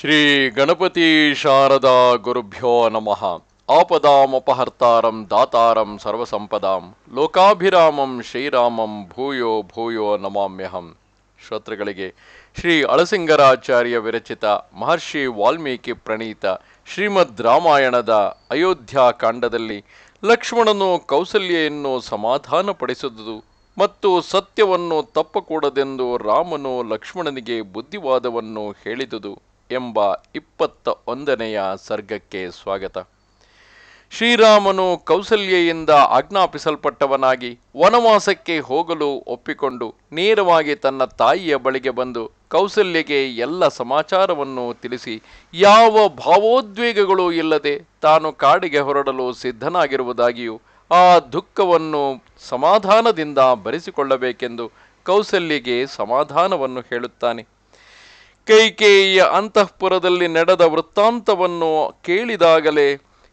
ಶ್ರೀ ಗಣಪತಿ ಶಾರದಾ ಗುರುಭ್ಯೋ ನಮಃ. ಆಪದಾಮಪಹರ್ತಾರಂ ದಾತಾರಂ ಸರ್ವಸಂಪದಾಂ ಲೋಕಾಭಿರಾಮಂ ಶ್ರೀರಾಮಂ ಭೂಯೋ ಭೂಯೋ ನಮಾಮ್ಯಹಂ. ಶ್ರೋತೃಗಳಿಗೆ ಶ್ರೀ ಅಳಸಿಂಗರಾಚಾರ್ಯ ವಿರಚಿತ ಮಹರ್ಷಿ ವಾಲ್ಮೀಕಿ ಪ್ರಣೀತ ಶ್ರೀಮದ್ ರಾಮಾಯಣದ ಅಯೋಧ್ಯಾಕಾಂಡದಲ್ಲಿ ಲಕ್ಷ್ಮಣನು ಕೌಸಲ್ಯೆಯನ್ನು ಸಮಾಧಾನಪಡಿಸಿದುದು ಮತ್ತು ಸತ್ಯವನ್ನು ತಪ್ಪಕೂಡದೆಂದು ರಾಮನು ಲಕ್ಷ್ಮಣನಿಗೆ ಬುದ್ಧಿವಾದವನ್ನು ಹೇಳಿದುದು ಎಂಬ 21ನೆಯ ಸರ್ಗಕ್ಕೆ ಸ್ವಾಗತ. ಶ್ರೀರಾಮನು ಕೌಸಲ್ಯೆಯಿಂದ ಆಜ್ಞಾಪಿಸಲ್ಪಟ್ಟವನಾಗಿ ವನವಾಸಕ್ಕೆ ಹೋಗಲು ಒಪ್ಪಿಕೊಂಡು ನೇರವಾಗಿ ತನ್ನ ತಾಯಿಯ ಬಳಿಗೆ ಬಂದು ಕೌಸಲ್ಯಗೆ ಎಲ್ಲ ಸಮಾಚಾರವನ್ನು ತಿಳಿಸಿ ಯಾವ ಭಾವೋದ್ವೇಗಗಳು ಇಲ್ಲದೆ ತಾನು ಕಾಡಿಗೆ ಹೊರಡಲು ಸಿದ್ಧನಾಗಿರುವುದಾಗಿಯೂ ಆ ದುಃಖವನ್ನು ಸಮಾಧಾನದಿಂದ ಭರಿಸಿಕೊಳ್ಳಬೇಕೆಂದು ಕೌಸಲ್ಯಗೆ ಸಮಾಧಾನವನ್ನು ಹೇಳುತ್ತಾನೆ. ಕೈಕೇಯಿಯ ಅಂತಃಪುರದಲ್ಲಿ ನಡೆದ ವೃತ್ತಾಂತವನ್ನು ಕೇಳಿದಾಗಲೇ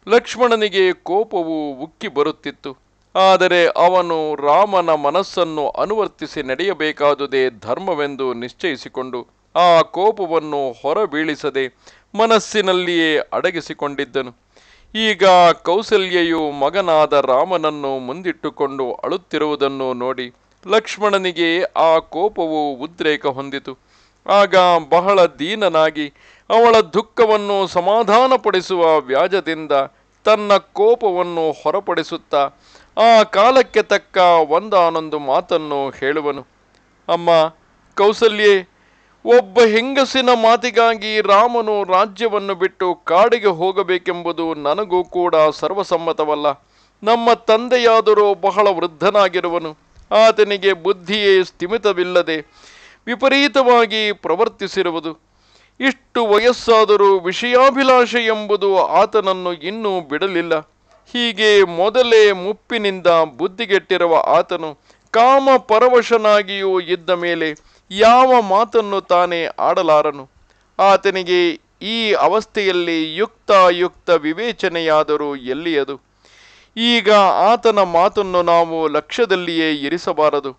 ಲಕ್ಷ್ಮಣನಿಗೆ ಕೋಪವು ಉಕ್ಕಿ ಬರುತ್ತಿತ್ತು. ಆದರೆ ಅವನು ರಾಮನ ಮನಸ್ಸನ್ನು ಅನುವರ್ತಿಸಿ ನಡೆಯಬೇಕಾದುದೇ ಧರ್ಮವೆಂದು ನಿಶ್ಚಯಿಸಿಕೊಂಡು ಆ ಕೋಪವನ್ನು ಹೊರಬೀಳಿಸದೆ ಮನಸ್ಸಿನಲ್ಲಿಯೇ ಅಡಗಿಸಿಕೊಂಡಿದ್ದನು. ಈಗ ಕೌಸಲ್ಯೆಯು ಮಗನಾದ ರಾಮನನ್ನು ಮುಂದಿಟ್ಟುಕೊಂಡು ಅಳುತ್ತಿರುವುದನ್ನು ನೋಡಿ ಲಕ್ಷ್ಮಣನಿಗೆ ಆ ಕೋಪವು ಉದ್ರೇಕ ಹೊಂದಿತು. ಆಗ ಬಹಳ ದೀನನಾಗಿ ಅವಳ ದುಃಖವನ್ನು ಸಮಾಧಾನಪಡಿಸುವ ವ್ಯಾಜದಿಂದ ತನ್ನ ಕೋಪವನ್ನು ಹೊರಪಡಿಸುತ್ತಾ ಆ ಕಾಲಕ್ಕೆ ತಕ್ಕ ಒಂದಾನೊಂದು ಮಾತನ್ನು ಹೇಳುವನು. ಅಮ್ಮ ಕೌಸಲ್ಯೆ, ಒಬ್ಬ ಹೆಂಗಸಿನ ಮಾತಿಗಾಗಿ ರಾಮನು ರಾಜ್ಯವನ್ನು ಬಿಟ್ಟು ಕಾಡಿಗೆ ಹೋಗಬೇಕೆಂಬುದು ನನಗೂ ಕೂಡ ಸರ್ವಸಮ್ಮತವಲ್ಲ. ನಮ್ಮ ತಂದೆಯಾದರೂ ಬಹಳ ವೃದ್ಧನಾಗಿರುವನು. ಆತನಿಗೆ ಬುದ್ಧಿಯೇ ಸ್ಥಿಮಿತವಿಲ್ಲದೆ ವಿಪರೀತವಾಗಿ ಪ್ರವರ್ತಿಸಿರುವುದು. ಇಷ್ಟು ವಯಸ್ಸಾದರೂ ವಿಷಯಾಭಿಲಾಷೆ ಎಂಬುದು ಆತನನ್ನು ಇನ್ನೂ ಬಿಡಲಿಲ್ಲ. ಹೀಗೆ ಮೊದಲೇ ಮುಪ್ಪಿನಿಂದ ಬುದ್ಧಿಗೆಟ್ಟಿರುವ ಆತನು ಕಾಮ ಪರವಶನಾಗಿಯೂ ಇದ್ದ ಮೇಲೆ ಯಾವ ಮಾತನ್ನು ತಾನೇ ಆಡಲಾರನು. ಆತನಿಗೆ ಈ ಅವಸ್ಥೆಯಲ್ಲಿ ಯುಕ್ತ ವಿವೇಚನೆಯಾದರೂ ಎಲ್ಲಿಯದು? ಈಗ ಆತನ ಮಾತನ್ನು ನಾವು ಲಕ್ಷ್ಯದಲ್ಲಿಯೇ ಇರಿಸಬಾರದು.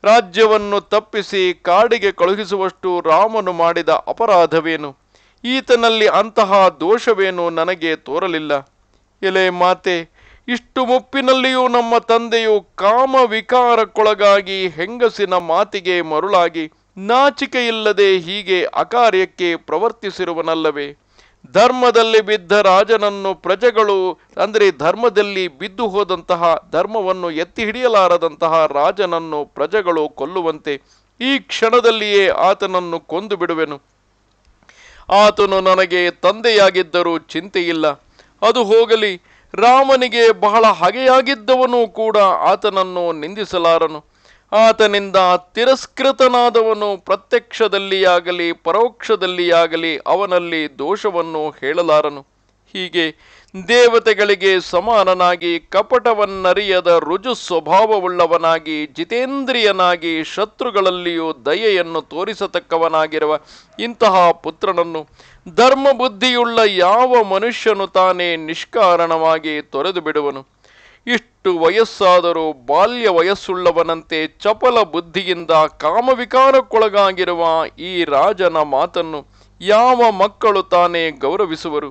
ರಾಜ್ಯವನ್ನು ತಪ್ಪಿಸಿ ಕಾಡಿಗೆ ಕಳುಹಿಸುವಷ್ಟು ರಾಮನು ಮಾಡಿದ ಅಪರಾಧವೇನು? ಈತನಲ್ಲಿ ಅಂತಹ ದೋಷವೇನು ನನಗೆ ತೋರಲಿಲ್ಲ. ಎಲೆ ಮಾತೆ, ಇಷ್ಟು ಮುಪ್ಪಿನಲ್ಲಿಯೂ ನಮ್ಮ ತಂದೆಯು ಕಾಮ ವಿಕಾರಕ್ಕೊಳಗಾಗಿ ಹೆಂಗಸಿನ ಮಾತಿಗೆ ಮರುಳಾಗಿ ನಾಚಿಕೆಯಿಲ್ಲದೆ ಹೀಗೆ ಅಕಾರ್ಯಕ್ಕೆ ಪ್ರವರ್ತಿಸಿರುವನಲ್ಲವೇ? ಧರ್ಮದಲ್ಲಿ ಬಿದ್ದ ರಾಜನನ್ನು ಪ್ರಜೆಗಳು ಧರ್ಮದಲ್ಲಿ ಬಿದ್ದು ಹೋದಂತಹ, ಧರ್ಮವನ್ನು ಎತ್ತಿ ಹಿಡಿಯಲಾರದಂತಹ ರಾಜನನ್ನು ಪ್ರಜೆಗಳು ಕೊಲ್ಲುವಂತೆ ಈ ಕ್ಷಣದಲ್ಲಿಯೇ ಆತನನ್ನು ಕೊಂದು ಬಿಡುವೆನು. ಆತನು ನನಗೆ ತಂದೆಯಾಗಿದ್ದರೂ ಚಿಂತೆಯಿಲ್ಲ. ಅದು ಹೋಗಲಿ, ರಾಮನಿಗೆ ಬಹಳ ಹಗೆಯಾಗಿದ್ದವನು ಕೂಡ ಆತನನ್ನು ನಿಂದಿಸಲಾರನು. ಆತನಿಂದ ತಿರಸ್ಕೃತನಾದವನು ಪ್ರತ್ಯಕ್ಷದಲ್ಲಿಯಾಗಲಿ ಪರೋಕ್ಷದಲ್ಲಿಯಾಗಲಿ ಅವನಲ್ಲಿ ದೋಷವನ್ನು ಹೇಳಲಾರನು. ಹೀಗೆ ದೇವತೆಗಳಿಗೆ ಸಮಾನನಾಗಿ ಕಪಟವನ್ನರಿಯದ ರುಜು ಸ್ವಭಾವವುಳ್ಳವನಾಗಿ ಜಿತೇಂದ್ರಿಯನಾಗಿ ಶತ್ರುಗಳಲ್ಲಿಯೂ ದಯೆಯನ್ನು ತೋರಿಸತಕ್ಕವನಾಗಿರುವ ಇಂತಹ ಪುತ್ರನನ್ನು ಧರ್ಮಬುದ್ಧಿಯುಳ್ಳ ಯಾವ ಮನುಷ್ಯನು ತಾನೇ ನಿಷ್ಕಾರಣವಾಗಿ ತೊರೆದು ಬಿಡುವನು? ಇಷ್ಟು ವಯಸ್ಸಾದರೂ ಬಾಲ್ಯ ವಯಸ್ಸುಳ್ಳವನಂತೆ ಚಪಲ ಬುದ್ಧಿಯಿಂದ ಕಾಮವಿಕಾರಕ್ಕೊಳಗಾಗಿರುವ ಈ ರಾಜನ ಮಾತನ್ನು ಯಾವ ಮಕ್ಕಳು ತಾನೇ ಗೌರವಿಸುವರು?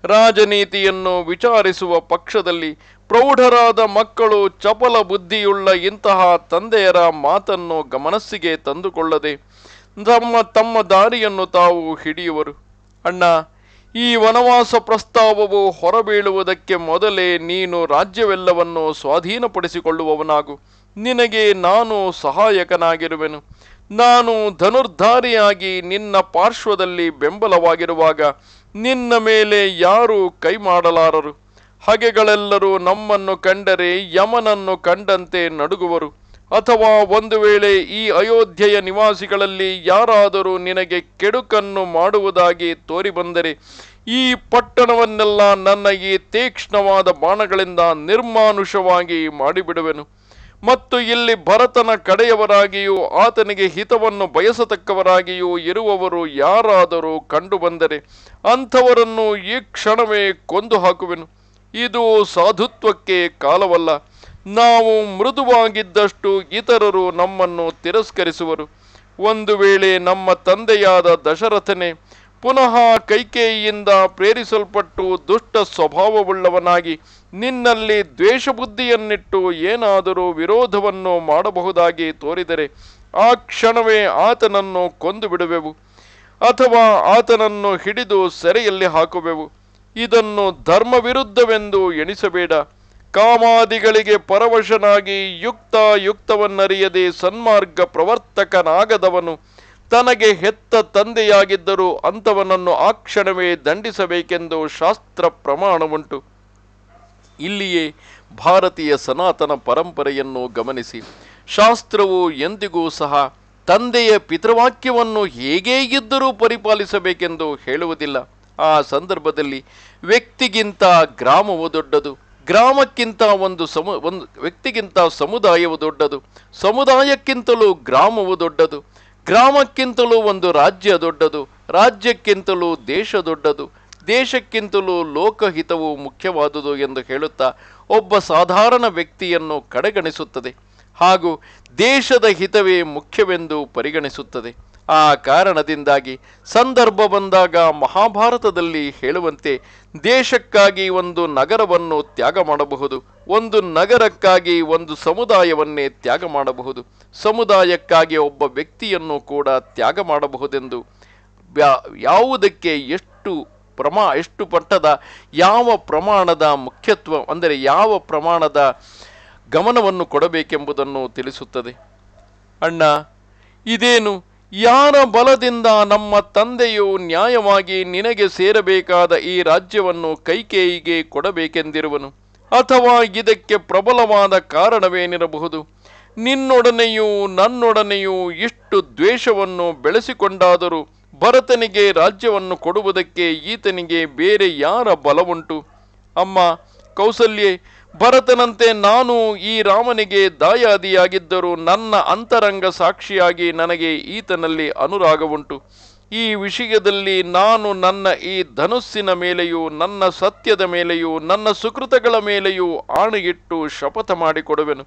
ರಾಜನೀತಿಯನ್ನು ವಿಚಾರಿಸುವ ಪಕ್ಷದಲ್ಲಿ ಪ್ರೌಢರಾದ ಮಕ್ಕಳು ಚಪಲ ಬುದ್ಧಿಯುಳ್ಳ ಇಂತಹ ತಂದೆಯರ ಮಾತನ್ನು ಗಮನಸ್ಸಿಗೆ ತಂದುಕೊಳ್ಳದೆ ತಮ್ಮ ದಾರಿಯನ್ನು ತಾವು ಹಿಡಿಯುವರು. ಅಣ್ಣ, ಈ ವನವಾಸ ಪ್ರಸ್ತಾವವು ಹೊರಬೀಳುವುದಕ್ಕೆ ಮೊದಲೇ ನೀನು ರಾಜ್ಯವೆಲ್ಲವನ್ನು ಸ್ವಾಧೀನಪಡಿಸಿಕೊಳ್ಳುವವನಾಗು. ನಿನಗೆ ನಾನು ಸಹಾಯಕನಾಗಿರುವೆನು. ನಾನು ಧನುರ್ಧಾರಿಯಾಗಿ ನಿನ್ನ ಪಾರ್ಶ್ವದಲ್ಲಿ ಬೆಂಬಲವಾಗಿರುವಾಗ ನಿನ್ನ ಮೇಲೆ ಯಾರೂ ಕೈ ಮಾಡಲಾರರು. ಹಗೆಗಳೆಲ್ಲರೂ ನಮ್ಮನ್ನು ಕಂಡರೆ ಯಮನನ್ನು ಕಂಡಂತೆ ನಡುಗುವರು. ಅಥವಾ ಒಂದು ವೇಳೆ ಈ ಅಯೋಧ್ಯೆಯ ನಿವಾಸಿಗಳಲ್ಲಿ ಯಾರಾದರೂ ನಿನಗೆ ಕೆಡುಕನ್ನು ಮಾಡುವುದಾಗಿ ತೋರಿಬಂದರೆ ಈ ಪಟ್ಟಣವನ್ನೆಲ್ಲ ನನ್ನ ಈ ತೀಕ್ಷ್ಣವಾದ ಬಾಣಗಳಿಂದ ನಿರ್ಮಾನುಷವಾಗಿ ಮಾಡಿಬಿಡುವೆನು. ಮತ್ತು ಇಲ್ಲಿ ಭರತನ ಕಡೆಯವರಾಗಿಯೂ ಆತನಿಗೆ ಹಿತವನ್ನು ಬಯಸತಕ್ಕವರಾಗಿಯೂ ಇರುವವರು ಯಾರಾದರೂ ಕಂಡುಬಂದರೆ ಅಂಥವರನ್ನು ಈ ಕ್ಷಣವೇ ಕೊಂದು ಹಾಕುವೆನು. ಇದು ಸಾಧುತ್ವಕ್ಕೆ ಕಾಲವಲ್ಲ. ನಾವು ಮೃದುವಾಗಿದ್ದಷ್ಟು ಇತರರು ನಮ್ಮನ್ನು ತಿರಸ್ಕರಿಸುವರು. ಒಂದು ವೇಳೆ ನಮ್ಮ ತಂದೆಯಾದ ದಶರಥನೇ ಪುನಃ ಕೈಕೇಯಿಯಿಂದ ಪ್ರೇರಿಸಲ್ಪಟ್ಟು ದುಷ್ಟ ಸ್ವಭಾವವುಳ್ಳವನಾಗಿ ನಿನ್ನಲ್ಲಿ ದ್ವೇಷ ಬುದ್ಧಿಯನ್ನಿಟ್ಟು ಏನಾದರೂ ವಿರೋಧವನ್ನು ಮಾಡಬಹುದಾಗಿ ತೋರಿದರೆ ಆ ಕ್ಷಣವೇ ಆತನನ್ನು ಕೊಂದು ಬಿಡುವೆವು, ಅಥವಾ ಆತನನ್ನು ಹಿಡಿದು ಸೆರೆಯಲ್ಲಿ ಹಾಕುವೆವು. ಇದನ್ನು ಧರ್ಮ ವಿರುದ್ಧವೆಂದು ಎಣಿಸಬೇಡ. ಕಾಮಾದಿಗಳಿಗೆ ಪರವಶನಾಗಿ ಯುಕ್ತವನ್ನರಿಯದೆ ಸನ್ಮಾರ್ಗ ಪ್ರವರ್ತಕನಾಗದವನು ತನಗೆ ಹೆತ್ತ ತಂದೆಯಾಗಿದ್ದರೂ ಅಂಥವನನ್ನು ಆ ಕ್ಷಣವೇ ದಂಡಿಸಬೇಕೆಂದು ಶಾಸ್ತ್ರ ಪ್ರಮಾಣವುಂಟು. ಇಲ್ಲಿಯೇ ಭಾರತೀಯ ಸನಾತನ ಪರಂಪರೆಯನ್ನು ಗಮನಿಸಿ. ಶಾಸ್ತ್ರವು ಎಂದಿಗೂ ಸಹ ತಂದೆಯ ಪಿತೃವಾಕ್ಯವನ್ನು ಹೇಗೇ ಇದ್ದರೂ ಪರಿಪಾಲಿಸಬೇಕೆಂದು ಹೇಳುವುದಿಲ್ಲ. ಆ ಸಂದರ್ಭದಲ್ಲಿ ವ್ಯಕ್ತಿಗಿಂತ ಗ್ರಾಮವು ದೊಡ್ಡದು, ಗ್ರಾಮಕ್ಕಿಂತ ಒಂದು ವ್ಯಕ್ತಿಗಿಂತ ಸಮುದಾಯವು ದೊಡ್ಡದು, ಸಮುದಾಯಕ್ಕಿಂತಲೂ ಗ್ರಾಮವು ದೊಡ್ಡದು, ಗ್ರಾಮಕ್ಕಿಂತಲೂ ಒಂದು ರಾಜ್ಯ ದೊಡ್ಡದು, ರಾಜ್ಯಕ್ಕಿಂತಲೂ ದೇಶ ದೊಡ್ಡದು, ದೇಶಕ್ಕಿಂತಲೂ ಲೋಕಹಿತವು ಮುಖ್ಯವಾದುದು ಎಂದು ಹೇಳುತ್ತಾ ಒಬ್ಬ ಸಾಧಾರಣ ವ್ಯಕ್ತಿಯನ್ನು ಕಡೆಗಣಿಸುತ್ತದೆ ಹಾಗೂ ದೇಶದ ಹಿತವೇ ಮುಖ್ಯವೆಂದು ಪರಿಗಣಿಸುತ್ತದೆ. ಆ ಕಾರಣದಿಂದಾಗಿ ಸಂದರ್ಭ ಬಂದಾಗ ಮಹಾಭಾರತದಲ್ಲಿ ಹೇಳುವಂತೆ ದೇಶಕ್ಕಾಗಿ ಒಂದು ನಗರವನ್ನು ತ್ಯಾಗ ಮಾಡಬಹುದು, ಒಂದು ನಗರಕ್ಕಾಗಿ ಒಂದು ಸಮುದಾಯವನ್ನೇ ತ್ಯಾಗ ಮಾಡಬಹುದು, ಸಮುದಾಯಕ್ಕಾಗಿ ಒಬ್ಬ ವ್ಯಕ್ತಿಯನ್ನು ಕೂಡ ತ್ಯಾಗ ಮಾಡಬಹುದೆಂದು ಯಾವುದಕ್ಕೆ ಎಷ್ಟು ಪಟ್ಟದ ಯಾವ ಪ್ರಮಾಣದ ಮುಖ್ಯತ್ವ ಅಂದರೆ ಯಾವ ಪ್ರಮಾಣದ ಗಮನವನ್ನು ಕೊಡಬೇಕೆಂಬುದನ್ನು ತಿಳಿಸುತ್ತದೆ. ಅಣ್ಣ, ಇದೇನು ಯಾರ ಬಲದಿಂದ ನಮ್ಮ ತಂದೆಯು ನ್ಯಾಯವಾಗಿ ನಿನಗೆ ಸೇರಬೇಕಾದ ಈ ರಾಜ್ಯವನ್ನು ಕೈಕೇಯಿಗೆ ಕೊಡಬೇಕೆಂದಿರುವನು? ಅಥವಾ ಇದಕ್ಕೆ ಪ್ರಬಲವಾದ ಕಾರಣವೇನಿರಬಹುದು? ನಿನ್ನೊಡನೆಯೂ ನನ್ನೊಡನೆಯೂ ಇಷ್ಟು ದ್ವೇಷವನ್ನು ಬೆಳೆಸಿಕೊಂಡಾದರೂ ಭರತನಿಗೆ ರಾಜ್ಯವನ್ನು ಕೊಡುವುದಕ್ಕೆ ಈತನಿಗೆ ಬೇರೆ ಯಾರ ಬಲವುಂಟು? ಅಮ್ಮ ಕೌಸಲ್ಯೆ, ಭರತನಂತೆ ನಾನು ಈ ರಾಮನಿಗೆ ದಾಯಾದಿಯಾಗಿದ್ದರೂ ನನ್ನ ಅಂತರಂಗ ಸಾಕ್ಷಿಯಾಗಿ ನನಗೆ ಈತನಲ್ಲಿ ಅನುರಾಗವುಂಟು. ಈ ವಿಷಯದಲ್ಲಿ ನಾನು ನನ್ನ ಈ ಧನುಸ್ಸಿನ ಮೇಲೆಯೂ ನನ್ನ ಸತ್ಯದ ಮೇಲೆಯೂ ನನ್ನ ಸುಕೃತಗಳ ಮೇಲೆಯೂ ಆಣೆಯಿಟ್ಟು ಶಪಥ ಮಾಡಿಕೊಡುವೆನು.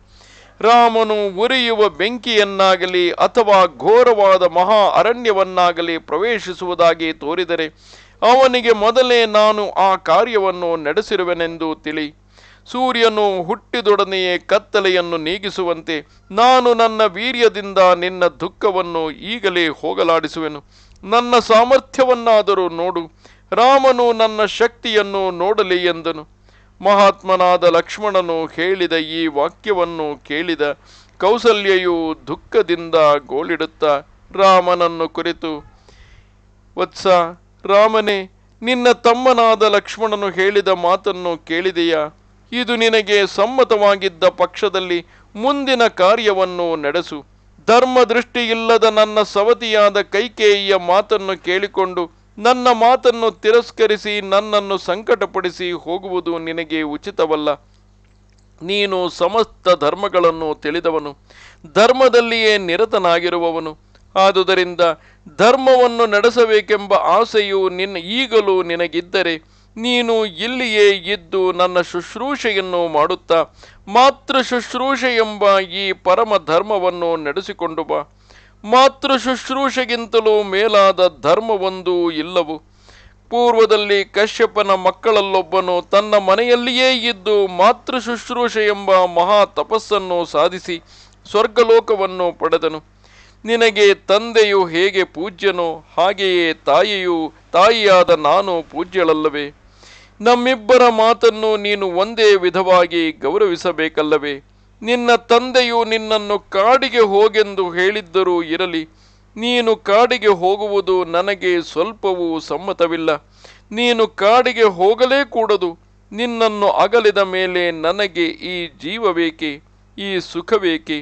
ರಾಮನು ಉರಿಯುವ ಬೆಂಕಿಯನ್ನಾಗಲಿ ಅಥವಾ ಘೋರವಾದ ಮಹಾ ಅರಣ್ಯವನ್ನಾಗಲಿ ಪ್ರವೇಶಿಸುವುದಾಗಿ ತೋರಿದರೆ ಅವನಿಗೆ ಮೊದಲೇ ನಾನು ಆ ಕಾರ್ಯವನ್ನು ನಡೆಸಿರುವೆನೆಂದು ತಿಳಿ. ಸೂರ್ಯನು ಹುಟ್ಟಿದೊಡನೆಯೇ ಕತ್ತಲೆಯನ್ನು ನೀಗಿಸುವಂತೆ ನಾನು ನನ್ನ ವೀರ್ಯದಿಂದ ನಿನ್ನ ದುಃಖವನ್ನು ಈಗಲೇ ಹೋಗಲಾಡಿಸುವೆನು. ನನ್ನ ಸಾಮರ್ಥ್ಯವನ್ನಾದರೂ ನೋಡು, ರಾಮನು ನನ್ನ ಶಕ್ತಿಯನ್ನು ನೋಡಲಿ ಎಂದನು. ಮಹಾತ್ಮನಾದ ಲಕ್ಷ್ಮಣನು ಹೇಳಿದ ಈ ವಾಕ್ಯವನ್ನು ಕೇಳಿದ ಕೌಸಲ್ಯೆಯು ದುಃಖದಿಂದ ಗೋಳಿಡುತ್ತಾ ರಾಮನನ್ನು ಕುರಿತು, ವತ್ಸ ರಾಮನೇ, ನಿನ್ನ ತಮ್ಮನಾದ ಲಕ್ಷ್ಮಣನು ಹೇಳಿದ ಮಾತನ್ನು ಕೇಳಿದೆಯಾ? ಇದು ನಿನಗೆ ಸಮ್ಮತವಾಗಿದ್ದ ಪಕ್ಷದಲ್ಲಿ ಮುಂದಿನ ಕಾರ್ಯವನ್ನು ನಡೆಸು. ಧರ್ಮ ದೃಷ್ಟಿಯಿಲ್ಲದ ನನ್ನ ಸವತಿಯಾದ ಕೈಕೇಯಿಯ ಮಾತನ್ನು ಕೇಳಿಕೊಂಡು ನನ್ನ ಮಾತನ್ನು ತಿರಸ್ಕರಿಸಿ ನನ್ನನ್ನು ಸಂಕಟಪಡಿಸಿ ಹೋಗುವುದು ನಿನಗೆ ಉಚಿತವಲ್ಲ. ನೀನು ಸಮಸ್ತ ಧರ್ಮಗಳನ್ನು ತಿಳಿದವನು, ಧರ್ಮದಲ್ಲಿಯೇ ನಿರತನಾಗಿರುವವನು. ಆದುದರಿಂದ ಧರ್ಮವನ್ನು ನಡೆಸಬೇಕೆಂಬ ಆಸೆಯು ಈಗಲೂ ನಿನಗಿದ್ದರೆ ನೀನು ಇಲ್ಲಿಯೇ ಇದ್ದು ನನ್ನ ಶುಶ್ರೂಷೆಯನ್ನು ಮಾಡುತ್ತಾ ಮಾತೃ ಶುಶ್ರೂಷೆ ಎಂಬ ಈ ಪರಮ ಧರ್ಮವನ್ನು ನಡೆಸಿಕೊಂಡು ಬಾ. ಮಾತೃ ಶುಶ್ರೂಷೆಗಿಂತಲೂ ಮೇಲಾದ ಧರ್ಮವೊಂದೂ ಇಲ್ಲವು. ಪೂರ್ವದಲ್ಲಿ ಕಶ್ಯಪನ ಮಕ್ಕಳಲ್ಲೊಬ್ಬನು ತನ್ನ ಮನೆಯಲ್ಲಿಯೇ ಇದ್ದು ಮಾತೃ ಶುಶ್ರೂಷೆ ಎಂಬ ಮಹಾ ತಪಸ್ಸನ್ನು ಸಾಧಿಸಿ ಸ್ವರ್ಗಲೋಕವನ್ನು ಪಡೆದನು. ನಿನಗೆ ತಂದೆಯು ಹೇಗೆ ಪೂಜ್ಯನೋ ಹಾಗೆಯೇ ತಾಯಿಯಾದ ನಾನು ಪೂಜ್ಯಳಲ್ಲವೇ? ನಮ್ಮಿಬ್ಬರ ಮಾತನ್ನು ನೀನು ಒಂದೇ ವಿಧವಾಗಿ ಗೌರವಿಸಬೇಕಲ್ಲವೇ? ನಿನ್ನ ತಂದೆಯು ನಿನ್ನನ್ನು ಕಾಡಿಗೆ ಹೋಗೆಂದು ಹೇಳಿದ್ದರೂ ಇರಲಿ, ನೀನು ಕಾಡಿಗೆ ಹೋಗುವುದು ನನಗೆ ಸ್ವಲ್ಪವೂ ಸಮ್ಮತವಿಲ್ಲ. ನೀನು ಕಾಡಿಗೆ ಹೋಗಲೇ ಕೂಡದು. ನಿನ್ನನ್ನು ಅಗಲಿದ ಮೇಲೆ ನನಗೆ ಈ ಜೀವವೇಕೆ, ಈ ಸುಖವೇಕೆ?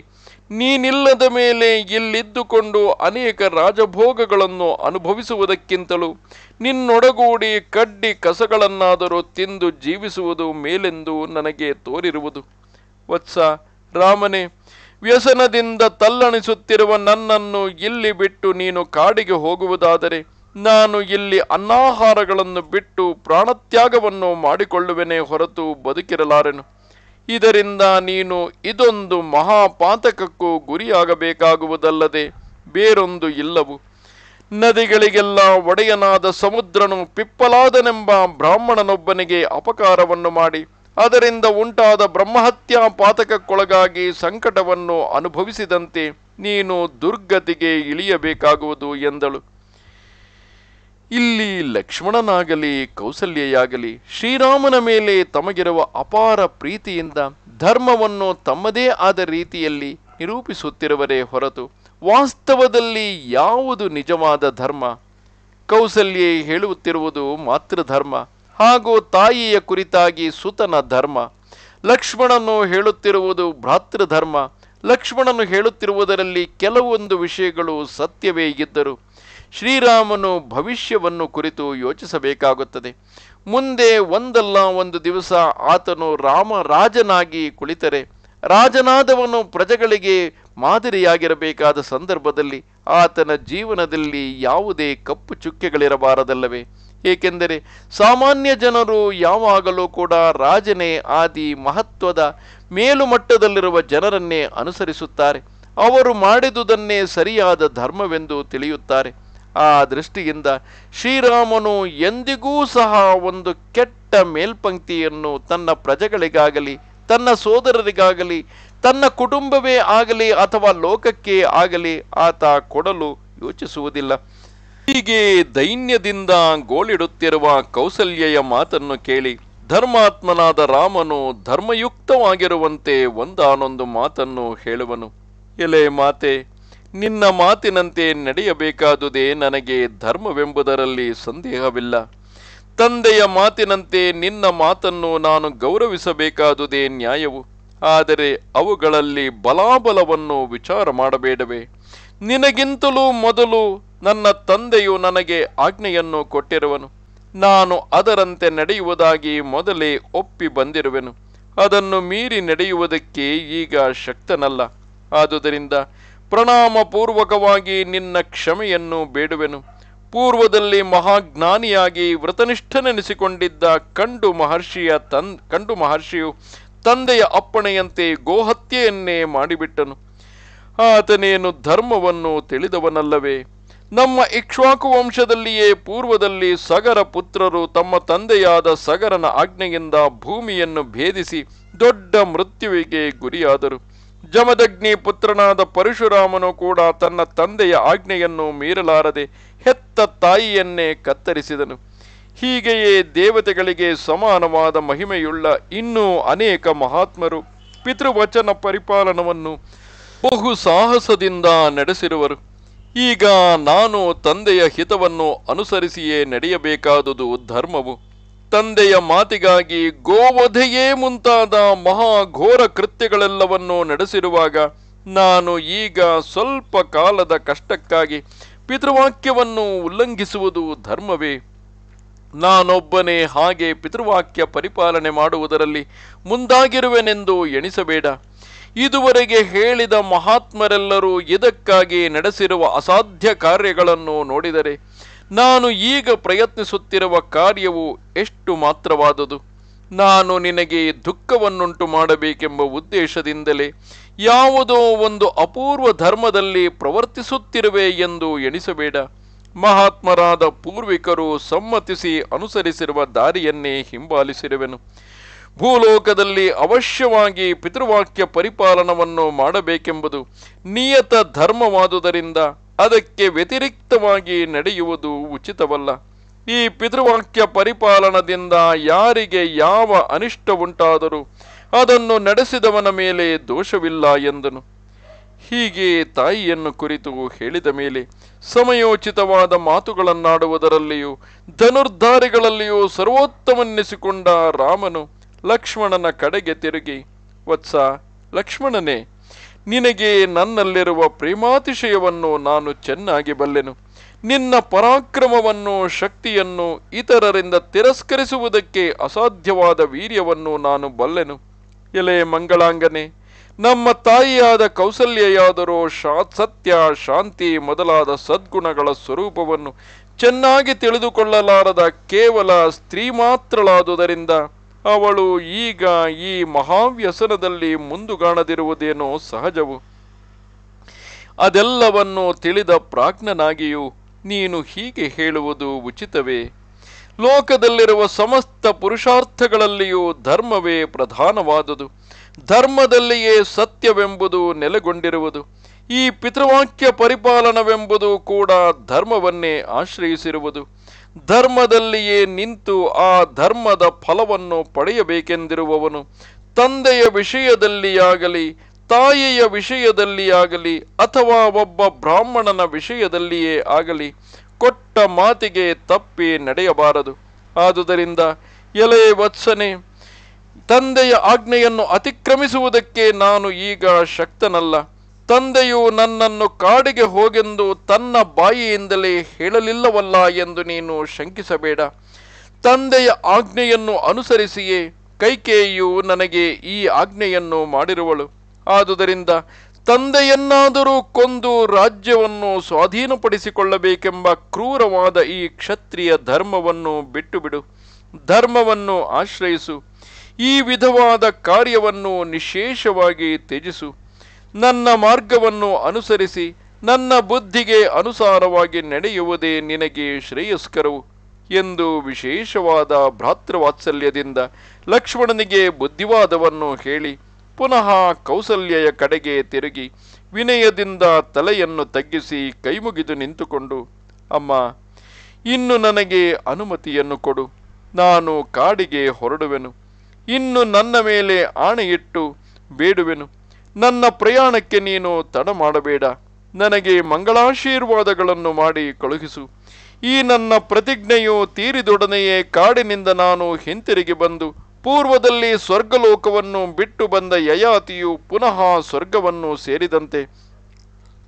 ನೀನಿಲ್ಲದ ಮೇಲೆ ಇಲ್ಲಿದ್ದುಕೊಂಡು ಅನೇಕ ರಾಜಭೋಗಗಳನ್ನು ಅನುಭವಿಸುವುದಕ್ಕಿಂತಲೂ ನಿನ್ನೊಡಗೂಡಿ ಕಡ್ಡಿ ಕಸಗಳನ್ನಾದರೂ ತಿಂದು ಜೀವಿಸುವುದು ಮೇಲೆಂದು ನನಗೆ ತೋರಿರುವುದು. ವತ್ಸ ರಾಮನೇ, ವ್ಯಸನದಿಂದ ತಲ್ಲಣಿಸುತ್ತಿರುವ ನನ್ನನ್ನು ಇಲ್ಲಿ ಬಿಟ್ಟು ನೀನು ಕಾಡಿಗೆ ಹೋಗುವುದಾದರೆ ನಾನು ಇಲ್ಲಿ ಅನ್ನಾಹಾರಗಳನ್ನು ಬಿಟ್ಟು ಪ್ರಾಣತ್ಯಾಗವನ್ನು ಮಾಡಿಕೊಳ್ಳುವೆನೇ ಹೊರತು ಬದುಕಿರಲಾರೆನು. ಇದರಿಂದ ನೀನು ಇದೊಂದು ಮಹಾಪಾತಕಕ್ಕೂ ಗುರಿಯಾಗಬೇಕಾಗುವುದಲ್ಲದೆ ಬೇರೊಂದು ಇಲ್ಲವು. ನದಿಗಳಿಗೆಲ್ಲ ಒಡೆಯನಾದ ಸಮುದ್ರನು ಪಿಪ್ಪಲಾದನೆಂಬ ಬ್ರಾಹ್ಮಣನೊಬ್ಬನಿಗೆ ಅಪಕಾರವನ್ನು ಮಾಡಿ ಅದರಿಂದ ಉಂಟಾದ ಬ್ರಹ್ಮಹತ್ಯಾ ಪಾತಕಕ್ಕೊಳಗಾಗಿ ಸಂಕಟವನ್ನು ಅನುಭವಿಸಿದಂತೆ ನೀನು ದುರ್ಗತಿಗೆ ಇಳಿಯಬೇಕಾಗುವುದು ಎಂದಳು. ಇಲ್ಲಿ ಲಕ್ಷ್ಮಣನಾಗಲಿ ಕೌಸಲ್ಯೆಯಾಗಲಿ ಶ್ರೀರಾಮನ ಮೇಲೆ ತಮಗಿರುವ ಅಪಾರ ಪ್ರೀತಿಯಿಂದ ಧರ್ಮವನ್ನು ತಮ್ಮದೇ ಆದ ರೀತಿಯಲ್ಲಿ ನಿರೂಪಿಸುತ್ತಿರುವರೇ ಹೊರತು ವಾಸ್ತವದಲ್ಲಿ ಯಾವುದು ನಿಜವಾದ ಧರ್ಮ? ಕೌಸಲ್ಯೆ ಹೇಳುತ್ತಿರುವುದು ಮಾತೃಧರ್ಮ ಹಾಗೂ ತಾಯಿಯ ಕುರಿತಾಗಿ ಸುತನ ಧರ್ಮ. ಲಕ್ಷ್ಮಣನು ಹೇಳುತ್ತಿರುವುದು ಭ್ರಾತೃಧರ್ಮ. ಲಕ್ಷ್ಮಣನು ಹೇಳುತ್ತಿರುವುದರಲ್ಲಿ ಕೆಲವೊಂದು ವಿಷಯಗಳು ಸತ್ಯವೇ ಇದ್ದರು ಶ್ರೀರಾಮನು ಭವಿಷ್ಯವನ್ನು ಕುರಿತು ಯೋಚಿಸಬೇಕಾಗುತ್ತದೆ. ಮುಂದೆ ಒಂದಲ್ಲ ಒಂದು ದಿವಸ ಆತನು ರಾಜನಾಗಿ ಕುಳಿತರೆ ರಾಜನಾದವನು ಪ್ರಜೆಗಳಿಗೆ ಮಾದರಿಯಾಗಿರಬೇಕಾದ ಸಂದರ್ಭದಲ್ಲಿ ಆತನ ಜೀವನದಲ್ಲಿ ಯಾವುದೇ ಕಪ್ಪು ಚುಕ್ಕೆಗಳಿರಬಾರದಲ್ಲವೇ? ಏಕೆಂದರೆ ಸಾಮಾನ್ಯ ಜನರು ಯಾವಾಗಲೂ ಕೂಡ ರಾಜನೇ ಆದಿ ಮಹತ್ವದ ಮೇಲುಮಟ್ಟದಲ್ಲಿರುವ ಜನರನ್ನೇ ಅನುಸರಿಸುತ್ತಾರೆ. ಅವರು ಮಾಡಿದುದನ್ನೇ ಸರಿಯಾದ ಧರ್ಮವೆಂದು ತಿಳಿಯುತ್ತಾರೆ. ಆ ದೃಷ್ಟಿಯಿಂದ ಶ್ರೀರಾಮನು ಎಂದಿಗೂ ಸಹ ಒಂದು ಕೆಟ್ಟ ಮೇಲ್ಪಂಕ್ತಿಯನ್ನು ತನ್ನ ಪ್ರಜೆಗಳಿಗಾಗಲಿ ತನ್ನ ಸೋದರರಿಗಾಗಲಿ ತನ್ನ ಕುಟುಂಬವೇ ಆಗಲಿ ಅಥವಾ ಲೋಕಕ್ಕೆ ಆಗಲಿ ಆತ ಕೊಡಲು ಯೋಚಿಸುವುದಿಲ್ಲ. ಹೀಗೆ ದೈನ್ಯದಿಂದ ಗೋಳಿಡುತ್ತಿರುವ ಕೌಸಲ್ಯೆಯ ಮಾತನ್ನು ಕೇಳಿ ಧರ್ಮಾತ್ಮನಾದ ರಾಮನು ಧರ್ಮಯುಕ್ತವಾಗಿರುವಂತೆ ಒಂದಾನೊಂದು ಮಾತನ್ನು ಹೇಳುವನು. ಎಲೆ ಮಾತೆ, ನಿನ್ನ ಮಾತಿನಂತೆ ನಡೆಯಬೇಕಾದುದೇ ನನಗೆ ಧರ್ಮವೆಂಬುದರಲ್ಲಿ ಸಂದೇಹವಿಲ್ಲ. ತಂದೆಯ ಮಾತಿನಂತೆ ನಿನ್ನ ಮಾತನ್ನು ನಾನು ಗೌರವಿಸಬೇಕಾದುದೇ ನ್ಯಾಯವು. ಆದರೆ ಅವುಗಳಲ್ಲಿ ಬಲಾಬಲವನ್ನು ವಿಚಾರ ಮಾಡಬೇಡವೇ? ನಿನಗಿಂತಲೂ ಮೊದಲು ನನ್ನ ತಂದೆಯು ನನಗೆ ಆಜ್ಞೆಯನ್ನು ಕೊಟ್ಟಿರುವನು. ನಾನು ಅದರಂತೆ ನಡೆಯುವುದಾಗಿ ಮೊದಲೇ ಒಪ್ಪಿ ಬಂದಿರುವೆನು. ಅದನ್ನು ಮೀರಿ ನಡೆಯುವುದಕ್ಕೆ ಈಗ ಶಕ್ತನಲ್ಲ. ಆದುದರಿಂದ ಪ್ರಣಾಮಪೂರ್ವಕವಾಗಿ ನಿನ್ನ ಕ್ಷಮೆಯನ್ನು ಬೇಡುವೆನು. ಪೂರ್ವದಲ್ಲಿ ಮಹಾಜ್ಞಾನಿಯಾಗಿ ವ್ರತನಿಷ್ಠನೆನಿಸಿಕೊಂಡಿದ್ದ ಕಂಡು ಮಹರ್ಷಿಯು ತಂದೆಯ ಅಪ್ಪಣೆಯಂತೆ ಗೋಹತ್ಯೆಯನ್ನೇ ಮಾಡಿಬಿಟ್ಟನು. ಆತನೇನು ಧರ್ಮವನ್ನು ತಿಳಿದವನಲ್ಲವೇ? ನಮ್ಮ ಇಕ್ಷ್ವಾಕು ವಂಶದಲ್ಲಿಯೇ ಪೂರ್ವದಲ್ಲಿ ಸಗರ ಪುತ್ರರು ತಮ್ಮ ತಂದೆಯಾದ ಸಗರನ ಆಜ್ಞೆಯಿಂದ ಭೂಮಿಯನ್ನು ಭೇದಿಸಿ ದೊಡ್ಡ ಮೃತ್ಯುವಿಗೆ ಗುರಿಯಾದರು. ಜಮದಗ್ನಿ ಪುತ್ರನಾದ ಪರಶುರಾಮನು ಕೂಡ ತನ್ನ ತಂದೆಯ ಆಜ್ಞೆಯನ್ನು ಮೀರಲಾರದೆ ಹೆತ್ತ ತಾಯಿಯನ್ನೇ ಕತ್ತರಿಸಿದನು. ಹೀಗೆಯೇ ದೇವತೆಗಳಿಗೆ ಸಮಾನವಾದ ಮಹಿಮೆಯುಳ್ಳ ಇನ್ನೂ ಅನೇಕ ಮಹಾತ್ಮರು ಪಿತೃವಚನ ಪರಿಪಾಲನವನ್ನು ಬಹು ಸಾಹಸದಿಂದ ನಡೆಸಿರುವರು. ಈಗ ನಾನು ತಂದೆಯ ಹಿತವನ್ನು ಅನುಸರಿಸಿಯೇ ನಡೆಯಬೇಕಾದುದು ಧರ್ಮವು. ತಂದೆಯ ಮಾತಿಗಾಗಿ ಗೋವಧೆಯೇ ಮುಂತಾದ ಮಹಾಘೋರ ಕೃತ್ಯಗಳೆಲ್ಲವನ್ನೂ ನಡೆಸಿರುವಾಗ ನಾನು ಈಗ ಸ್ವಲ್ಪ ಕಾಲದ ಕಷ್ಟಕ್ಕಾಗಿ ಪಿತೃವಾಕ್ಯವನ್ನು ಉಲ್ಲಂಘಿಸುವುದು ಧರ್ಮವೇ? ನಾನೊಬ್ಬನೇ ಹಾಗೆ ಪಿತೃವಾಕ್ಯ ಪರಿಪಾಲನೆ ಮಾಡುವುದರಲ್ಲಿ ಮುಂದಾಗಿರುವೆನೆಂದು ಎಣಿಸಬೇಡ. ಇದುವರೆಗೆ ಹೇಳಿದ ಮಹಾತ್ಮರೆಲ್ಲರೂ ಇದಕ್ಕಾಗಿ ನಡೆಸಿರುವ ಅಸಾಧ್ಯ ಕಾರ್ಯಗಳನ್ನು ನೋಡಿದರೆ ನಾನು ಈಗ ಪ್ರಯತ್ನಿಸುತ್ತಿರುವ ಕಾರ್ಯವು ಎಷ್ಟು ಮಾತ್ರವಾದುದು. ನಾನು ನಿನಗೆ ದುಃಖವನ್ನುಂಟು ಮಾಡಬೇಕೆಂಬ ಉದ್ದೇಶದಿಂದಲೇ ಯಾವುದೋ ಒಂದು ಅಪೂರ್ವ ಧರ್ಮದಲ್ಲಿ ಪ್ರವರ್ತಿಸುತ್ತಿರುವೆ ಎಂದು ಎಣಿಸಬೇಡ. ಮಹಾತ್ಮರಾದ ಪೂರ್ವಿಕರು ಸಮ್ಮತಿಸಿ ಅನುಸರಿಸಿರುವ ದಾರಿಯನ್ನೇ ಹಿಂಬಾಲಿಸಿರುವೆನು. ಭೂಲೋಕದಲ್ಲಿ ಅವಶ್ಯವಾಗಿ ಪಿತೃವಾಕ್ಯ ಪರಿಪಾಲನವನ್ನು ಮಾಡಬೇಕೆಂಬುದು ನಿಯತ ಧರ್ಮವಾದುದರಿಂದ ಅದಕ್ಕೆ ವ್ಯತಿರಿಕ್ತವಾಗಿ ನಡೆಯುವುದು ಉಚಿತವಲ್ಲ. ಈ ಪಿತೃವಾಕ್ಯ ಪರಿಪಾಲನದಿಂದ ಯಾರಿಗೆ ಯಾವ ಅನಿಷ್ಟ ಉಂಟಾದರೂ ಅದನ್ನು ನಡೆಸಿದವನ ಮೇಲೆ ದೋಷವಿಲ್ಲ ಎಂದನು. ಹೀಗೆ ತಾಯಿಯನ್ನು ಕುರಿತು ಹೇಳಿದ ಮೇಲೆ ಸಮಯೋಚಿತವಾದ ಮಾತುಗಳನ್ನಾಡುವುದರಲ್ಲಿಯೂ ಧನುರ್ಧಾರಿಗಳಲ್ಲಿಯೂ ಸರ್ವೋತ್ತಮನೆನಿಸಿಕೊಂಡ ರಾಮನು ಲಕ್ಷ್ಮಣನ ಕಡೆಗೆ ತಿರುಗಿ, ವತ್ಸ ಲಕ್ಷ್ಮಣನೇ, ನಿನಗೆ ನನ್ನಲ್ಲಿರುವ ಪ್ರೇಮಾತಿಶಯವನ್ನು ನಾನು ಚೆನ್ನಾಗಿ ಬಲ್ಲೆನು. ನಿನ್ನ ಪರಾಕ್ರಮವನ್ನು ಶಕ್ತಿಯನ್ನು ಇತರರಿಂದ ತಿರಸ್ಕರಿಸುವುದಕ್ಕೆ ಅಸಾಧ್ಯವಾದ ವೀರ್ಯವನ್ನು ನಾನು ಬಲ್ಲೆನು. ಎಲೆ ಮಂಗಳಾಂಗನೆ, ನಮ್ಮ ತಾಯಿಯಾದ ಕೌಸಲ್ಯೆಯಾದರೂ ಸತ್ಯ ಶಾಂತಿ ಮೊದಲಾದ ಸದ್ಗುಣಗಳ ಸ್ವರೂಪವನ್ನು ಚೆನ್ನಾಗಿ ತಿಳಿದುಕೊಳ್ಳಲಾರದ ಕೇವಲ ಸ್ತ್ರೀ ಮಾತ್ರಳಾದುದರಿಂದ ಅವಳು ಈಗ ಈ ಮಹಾವ್ಯಸನದಲ್ಲಿ ಮುಂದುಗಾಣದಿರುವುದೇನೋ ಸಹಜವು. ಅದೆಲ್ಲವನ್ನು ತಿಳಿದ ಪ್ರಾಜ್ಞನಾಗಿಯೂ ನೀನು ಹೀಗೆ ಹೇಳುವುದು ಉಚಿತವೇ? ಲೋಕದಲ್ಲಿರುವ ಸಮಸ್ತ ಪುರುಷಾರ್ಥಗಳಲ್ಲಿಯೂ ಧರ್ಮವೇ ಪ್ರಧಾನವಾದುದು. ಧರ್ಮದಲ್ಲಿಯೇ ಸತ್ಯವೆಂಬುದು ನೆಲೆಗೊಂಡಿರುವುದು. ಈ ಪಿತೃವಾಕ್ಯ ಪರಿಪಾಲನವೆಂಬುದು ಕೂಡ ಧರ್ಮವನ್ನೇ ಆಶ್ರಯಿಸಿರುವುದು. ಧರ್ಮದಲ್ಲಿಯೇ ನಿಂತು ಆ ಧರ್ಮದ ಫಲವನ್ನು ಪಡೆಯಬೇಕೆಂದಿರುವವನು ತಂದೆಯ ವಿಷಯದಲ್ಲಿಯಾಗಲಿ, ತಾಯಿಯ ವಿಷಯದಲ್ಲಿಯಾಗಲಿ, ಅಥವಾ ಒಬ್ಬ ಬ್ರಾಹ್ಮಣನ ವಿಷಯದಲ್ಲಿಯೇ ಆಗಲಿ ಕೊಟ್ಟ ಮಾತಿಗೆ ತಪ್ಪಿ ನಡೆಯಬಾರದು. ಆದುದರಿಂದ ಎಲೆ ವತ್ಸನೆ, ತಂದೆಯ ಆಜ್ಞೆಯನ್ನು ಅತಿಕ್ರಮಿಸುವುದಕ್ಕೆ ನಾನು ಈಗ ಶಕ್ತನಲ್ಲ. ತಂದೆಯು ನನ್ನನ್ನು ಕಾಡಿಗೆ ಹೋಗೆಂದು ತನ್ನ ಬಾಯಿಯಿಂದಲೇ ಹೇಳಲಿಲ್ಲವಲ್ಲ ಎಂದು ನೀನು ಶಂಕಿಸಬೇಡ. ತಂದೆಯ ಆಜ್ಞೆಯನ್ನು ಅನುಸರಿಸಿಯೇ ಕೈಕೇಯಿಯು ನನಗೆ ಈ ಆಜ್ಞೆಯನ್ನು ಮಾಡಿರುವಳು. ಆದುದರಿಂದ ತಂದೆಯನ್ನಾದರೂ ಕೊಂದು ರಾಜ್ಯವನ್ನು ಸ್ವಾಧೀನಪಡಿಸಿಕೊಳ್ಳಬೇಕೆಂಬ ಕ್ರೂರವಾದ ಈ ಕ್ಷತ್ರಿಯ ಧರ್ಮವನ್ನು ಬಿಟ್ಟು ಬಿಡು. ಧರ್ಮವನ್ನು ಆಶ್ರಯಿಸು. ಈ ವಿಧವಾದ ಕಾರ್ಯವನ್ನು ನಿಶೇಷವಾಗಿ ತ್ಯಜಿಸು. ನನ್ನ ಮಾರ್ಗವನ್ನು ಅನುಸರಿಸಿ ನನ್ನ ಬುದ್ಧಿಗೆ ಅನುಸಾರವಾಗಿ ನಡೆಯುವುದೇ ನಿನಗೆ ಶ್ರೇಯಸ್ಕರವು ಎಂದು ವಿಶೇಷವಾದ ಭ್ರಾತೃವಾತ್ಸಲ್ಯದಿಂದ ಲಕ್ಷ್ಮಣನಿಗೆ ಬುದ್ಧಿವಾದವನ್ನು ಹೇಳಿ ಪುನಃ ಕೌಸಲ್ಯೆಯ ಕಡೆಗೆ ತಿರುಗಿ ವಿನಯದಿಂದ ತಲೆಯನ್ನು ತಗ್ಗಿಸಿ ಕೈಮುಗಿದು ನಿಂತುಕೊಂಡು, ಅಮ್ಮ, ಇನ್ನು ನನಗೆ ಅನುಮತಿಯನ್ನು ಕೊಡು. ನಾನು ಕಾಡಿಗೆ ಹೊರಡುವೆನು. ಇನ್ನು ನನ್ನ ಮೇಲೆ ಆಣೆಯಿಟ್ಟು ಬೇಡುವೆನು. ನನ್ನ ಪ್ರಯಾಣಕ್ಕೆ ನೀನು ತಡ ಮಾಡಬೇಡ. ನನಗೆ ಮಂಗಳಾಶೀರ್ವಾದಗಳನ್ನು ಮಾಡಿ ಕಳುಹಿಸು. ಈ ನನ್ನ ಪ್ರತಿಜ್ಞೆಯು ತೀರಿದೊಡನೆಯೇ ಕಾಡಿನಿಂದ ನಾನು ಹಿಂತಿರುಗಿ ಬಂದು ಪೂರ್ವದಲ್ಲಿ ಸ್ವರ್ಗಲೋಕವನ್ನು ಬಿಟ್ಟು ಬಂದ ಯಯಾತಿಯು ಪುನಃ ಸ್ವರ್ಗವನ್ನು ಸೇರಿದಂತೆ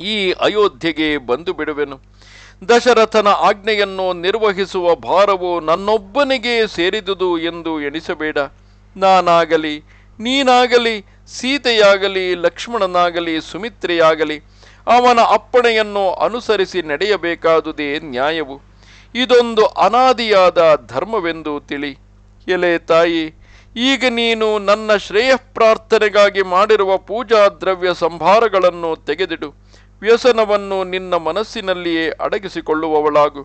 ಈ ಅಯೋಧ್ಯೆಗೆ ಬಂದು ಬಿಡುವೆನು. ದಶರಥನ ಆಜ್ಞೆಯನ್ನು ನಿರ್ವಹಿಸುವ ಭಾರವು ನನ್ನೊಬ್ಬನಿಗೆ ಸೇರಿದುದು ಎಂದು ಎಣಿಸಬೇಡ. ನಾನಾಗಲಿ, ನೀನಾಗಲಿ, ಸೀತೆಯಾಗಲಿ, ಲಕ್ಷ್ಮಣನಾಗಲಿ, ಸುಮಿತ್ರೆಯಾಗಲಿ ಅವನ ಅಪ್ಪಣೆಯನ್ನು ಅನುಸರಿಸಿ ನಡೆಯಬೇಕಾದುದೇ ನ್ಯಾಯವು. ಇದೊಂದು ಅನಾದಿಯಾದ ಧರ್ಮವೆಂದು ತಿಳಿ. ಎಲೆ ತಾಯಿ, ಈಗ ನೀನು ನನ್ನ ಶ್ರೇಯಃಪ್ರಾರ್ಥನೆಗಾಗಿ ಮಾಡಿರುವ ಪೂಜಾ ದ್ರವ್ಯ ಸಂಭಾರಗಳನ್ನು ತೆಗೆದಿಡು. ವ್ಯಸನವನ್ನು ನಿನ್ನ ಮನಸ್ಸಿನಲ್ಲಿಯೇ ಅಡಗಿಸಿಕೊಳ್ಳುವವಳಾಗು.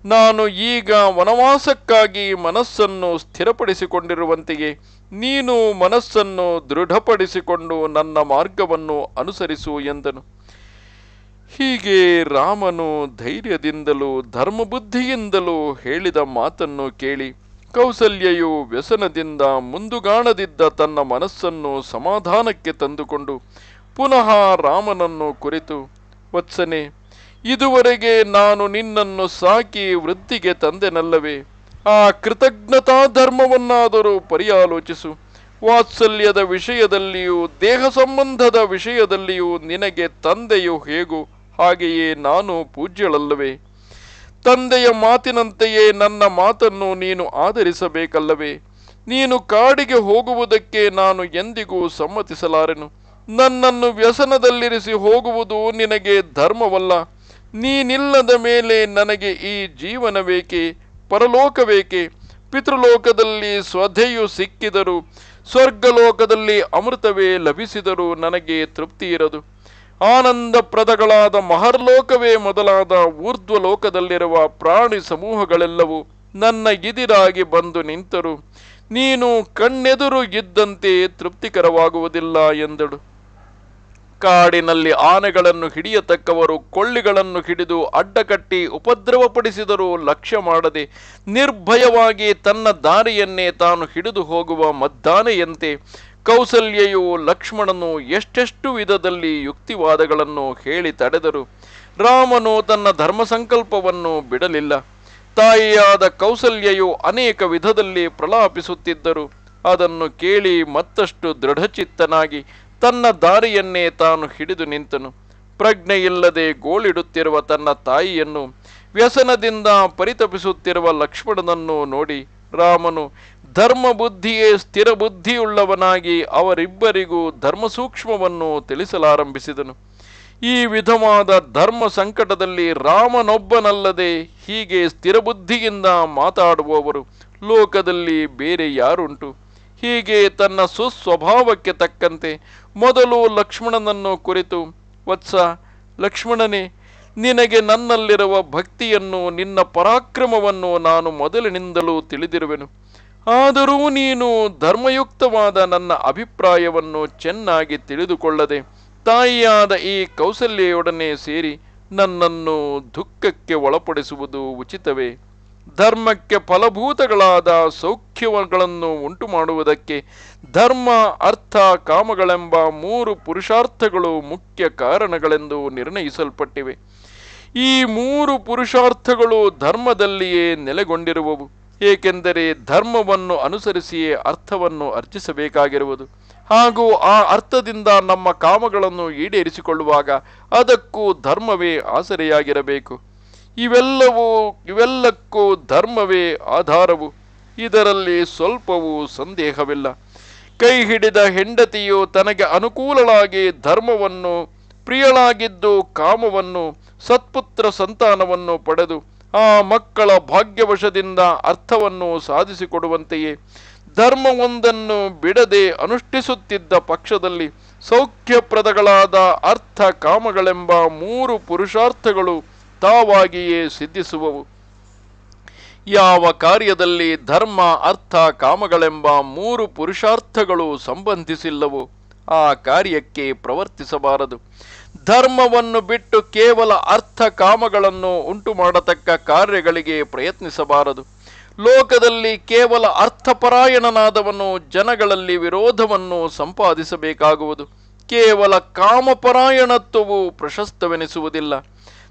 ನಾನು ಈಗ ವನವಾಸಕ್ಕಾಗಿ ಮನಸ್ಸನ್ನು ಸ್ಥಿರಪಡಿಸಿಕೊಂಡಿರುವಂತೆಯೇ ನೀನು ಮನಸ್ಸನ್ನು ದೃಢಪಡಿಸಿಕೊಂಡು ನನ್ನ ಮಾರ್ಗವನ್ನು ಅನುಸರಿಸು ಎಂದನು. ಹೀಗೆ ರಾಮನು ಧೈರ್ಯದಿಂದಲೂ ಧರ್ಮಬುದ್ಧಿಯಿಂದಲೂ ಹೇಳಿದ ಮಾತನ್ನು ಕೇಳಿ ಕೌಸಲ್ಯೆಯು ವ್ಯಸನದಿಂದ ಮುಂದುಗಾಣದಿದ್ದ ತನ್ನ ಮನಸ್ಸನ್ನು ಸಮಾಧಾನಕ್ಕೆ ತಂದುಕೊಂಡು ಪುನಃ ರಾಮನನ್ನು ಕುರಿತು, ವತ್ಸನೆ, ಇದುವರೆಗೆ ನಾನು ನಿನ್ನನ್ನು ಸಾಕಿ ವೃದ್ಧಿಗೆ ತಂದೆನಲ್ಲವೇ? ಆ ಕೃತಜ್ಞತಾ ಧರ್ಮವನ್ನಾದರೂ ಪರ್ಯಾಲೋಚಿಸು. ವಾತ್ಸಲ್ಯದ ವಿಷಯದಲ್ಲಿಯೂ ದೇಹ ಸಂಬಂಧದ ವಿಷಯದಲ್ಲಿಯೂ ನಿನಗೆ ತಂದೆಯು ಹೇಗೂ ಹಾಗೆಯೇ ನಾನು ಪೂಜ್ಯಳಲ್ಲವೇ? ತಂದೆಯ ಮಾತಿನಂತೆಯೇ ನನ್ನ ಮಾತನ್ನು ನೀನು ಆಧರಿಸಬೇಕಲ್ಲವೇ? ನೀನು ಕಾಡಿಗೆ ಹೋಗುವುದಕ್ಕೆ ನಾನು ಎಂದಿಗೂ ಸಮ್ಮತಿಸಲಾರೆನು. ನನ್ನನ್ನು ವ್ಯಸನದಲ್ಲಿರಿಸಿ ಹೋಗುವುದು ನಿನಗೆ ಧರ್ಮವಲ್ಲ. ನೀನಿಲ್ಲದ ಮೇಲೆ ನನಗೆ ಈ ಜೀವನವೇಕೆ, ಪರಲೋಕವೇಕೆ? ಪಿತೃಲೋಕದಲ್ಲಿ ಸ್ವಧೆಯು ಸಿಕ್ಕಿದರೂ ಸ್ವರ್ಗಲೋಕದಲ್ಲಿ ಅಮೃತವೇ ಲಭಿಸಿದರೂ ನನಗೆ ತೃಪ್ತಿ ಇರದು. ಆನಂದಪ್ರದಗಳಾದ ಮಹರ್ಲೋಕವೇ ಮೊದಲಾದ ಊರ್ಧ್ವಲೋಕದಲ್ಲಿರುವ ಪ್ರಾಣಿ ಸಮೂಹಗಳೆಲ್ಲವೂ ನನ್ನ ಎದಿರಾಗಿ ಬಂದು ನಿಂತರು ನೀನು ಕಣ್ಣೆದುರು ಇದ್ದಂತೆ ತೃಪ್ತಿಕರವಾಗುವುದಿಲ್ಲ ಎಂದಳು. ಕಾಡಿನಲ್ಲಿ ಆನೆಗಳನ್ನು ಹಿಡಿಯತಕ್ಕವರು ಕೊಳ್ಳಿಗಳನ್ನು ಹಿಡಿದು ಅಡ್ಡಕಟ್ಟಿ ಉಪದ್ರವಪಡಿಸಿದರೂ ಲಕ್ಷ್ಯ ಮಾಡದೆ ನಿರ್ಭಯವಾಗಿ ತನ್ನ ದಾರಿಯನ್ನೇ ತಾನು ಹಿಡಿದು ಹೋಗುವ ಮದ್ದಾನೆಯಂತೆ ಕೌಸಲ್ಯೆಯು ಲಕ್ಷ್ಮಣನು ಎಷ್ಟೆಷ್ಟು ವಿಧದಲ್ಲಿ ಯುಕ್ತಿವಾದಗಳನ್ನು ಹೇಳಿ ತಡೆದರು. ರಾಮನು ತನ್ನ ಧರ್ಮ ಸಂಕಲ್ಪವನ್ನು ಬಿಡಲಿಲ್ಲ. ತಾಯಿಯಾದ ಕೌಸಲ್ಯೆಯು ಅನೇಕ ವಿಧದಲ್ಲಿ ಪ್ರಲಾಪಿಸುತ್ತಿದ್ದರು. ಅದನ್ನು ಕೇಳಿ ಮತ್ತಷ್ಟು ದೃಢಚಿತ್ತನಾಗಿ ತನ್ನ ದಾರಿಯನ್ನೇ ತಾನು ಹಿಡಿದು ನಿಂತನು. ಪ್ರಜ್ಞೆಯಿಲ್ಲದೆ ಗೋಳಿಡುತ್ತಿರುವ ತನ್ನ ತಾಯಿಯನ್ನು, ವ್ಯಸನದಿಂದ ಪರಿತಪಿಸುತ್ತಿರುವ ಲಕ್ಷ್ಮಣನನ್ನು ನೋಡಿ ರಾಮನು ಧರ್ಮ ಬುದ್ಧಿಯೇ ಸ್ಥಿರ ಬುದ್ಧಿಯುಳ್ಳವನಾಗಿ ಅವರಿಬ್ಬರಿಗೂ ಧರ್ಮ ಸೂಕ್ಷ್ಮವನ್ನು ತಿಳಿಸಲಾರಂಭಿಸಿದನು. ಈ ವಿಧವಾದ ಧರ್ಮ ಸಂಕಟದಲ್ಲಿ ರಾಮನೊಬ್ಬನಲ್ಲದೆ ಹೀಗೆ ಸ್ಥಿರಬುದ್ಧಿಯಿಂದ ಮಾತಾಡುವವರು ಲೋಕದಲ್ಲಿ ಬೇರೆ ಯಾರುಂಟು? ಹೀಗೆ ತನ್ನ ಸುಸ್ವಭಾವಕ್ಕೆ ತಕ್ಕಂತೆ ಮೊದಲು ಲಕ್ಷ್ಮಣನನ್ನು ಕುರಿತು, ವತ್ಸ, ಲಕ್ಷ್ಮಣನೇ, ನಿನಗೆ ನನ್ನಲ್ಲಿರುವ ಭಕ್ತಿಯನ್ನು, ನಿನ್ನ ಪರಾಕ್ರಮವನ್ನು ನಾನು ಮೊದಲಿನಿಂದಲೂ ತಿಳಿದಿರುವೆನು. ಆದರೂ ನೀನು ಧರ್ಮಯುಕ್ತವಾದ ನನ್ನ ಅಭಿಪ್ರಾಯವನ್ನು ಚೆನ್ನಾಗಿ ತಿಳಿದುಕೊಳ್ಳದೆ ತಾಯಿಯಾದ ಈ ಕೌಸಲ್ಯೆಯೊಡನೆ ಸೇರಿ ನನ್ನನ್ನು ದುಃಖಕ್ಕೆ ಒಳಪಡಿಸುವುದು ಉಚಿತವೇ? ಧರ್ಮಕ್ಕೆ ಫಲಭೂತಗಳಾದ ಸೌಖ್ಯಗಳನ್ನು ಉಂಟು ಮಾಡುವುದಕ್ಕೆ ಧರ್ಮ, ಅರ್ಥ, ಕಾಮಗಳೆಂಬ 3 ಪುರುಷಾರ್ಥಗಳು ಮುಖ್ಯ ಕಾರಣಗಳೆಂದು ನಿರ್ಣಯಿಸಲ್ಪಟ್ಟಿವೆ. ಈ 3 ಪುರುಷಾರ್ಥಗಳು ಧರ್ಮದಲ್ಲಿಯೇ ನೆಲೆಗೊಂಡಿರುವವು. ಏಕೆಂದರೆ ಧರ್ಮವನ್ನು ಅನುಸರಿಸಿಯೇ ಅರ್ಥವನ್ನು ಅರ್ಜಿಸಬೇಕಾಗಿರುವುದು. ಹಾಗೂ ಆ ಅರ್ಥದಿಂದ ನಮ್ಮ ಕಾಮಗಳನ್ನು ಈಡೇರಿಸಿಕೊಳ್ಳುವಾಗ ಅದಕ್ಕೂ ಧರ್ಮವೇ ಆಸರೆಯಾಗಿರಬೇಕು. ಇವೆಲ್ಲಕ್ಕೂ ಧರ್ಮವೇ ಆಧಾರವು. ಇದರಲ್ಲಿ ಸ್ವಲ್ಪವೂ ಸಂದೇಹವಿಲ್ಲ. ಕೈ ಹಿಡಿದ ಹೆಂಡತಿಯು ತನಗೆ ಅನುಕೂಲವಾಗಿ ಧರ್ಮವನ್ನು, ಪ್ರಿಯಳಾಗಿದ್ದು ಕಾಮವನ್ನು, ಸತ್ಪುತ್ರ ಸಂತಾನವನ್ನು ಪಡೆದು ಆ ಮಕ್ಕಳ ಭಾಗ್ಯವಶದಿಂದ ಅರ್ಥವನ್ನು ಸಾಧಿಸಿಕೊಡುವಂತೆಯೇ ಧರ್ಮವೊಂದನ್ನು ಬಿಡದೆ ಅನುಷ್ಠಿಸುತ್ತಿದ್ದ ಪಕ್ಷದಲ್ಲಿ ಸೌಖ್ಯಪ್ರದಗಳಾದ ಅರ್ಥ ಕಾಮಗಳೆಂಬ 3 ಪುರುಷಾರ್ಥಗಳು ತಾವಾಗಿಯೇ ಸಿದ್ಧಿಸುವವು. ಯಾವ ಕಾರ್ಯದಲ್ಲಿ ಧರ್ಮ, ಅರ್ಥ, ಕಾಮಗಳೆಂಬ 3 ಪುರುಷಾರ್ಥಗಳು ಸಂಬಂಧಿಸಿಲ್ಲವೋ ಆ ಕಾರ್ಯಕ್ಕೆ ಪ್ರವರ್ತಿಸಬಾರದು. ಧರ್ಮವನ್ನು ಬಿಟ್ಟು ಕೇವಲ ಅರ್ಥ ಕಾಮಗಳನ್ನು ಉಂಟು ಮಾಡತಕ್ಕ ಕಾರ್ಯಗಳಿಗೆ ಪ್ರಯತ್ನಿಸಬಾರದು. ಲೋಕದಲ್ಲಿ ಕೇವಲ ಅರ್ಥಪರಾಯಣನಾದವನು ಜನಗಳಲ್ಲಿ ವಿರೋಧವನ್ನು ಸಂಪಾದಿಸಬೇಕಾಗುವುದು. ಕೇವಲ ಕಾಮಪರಾಯಣತ್ವವು ಪ್ರಶಸ್ತವೆನಿಸುವುದಿಲ್ಲ.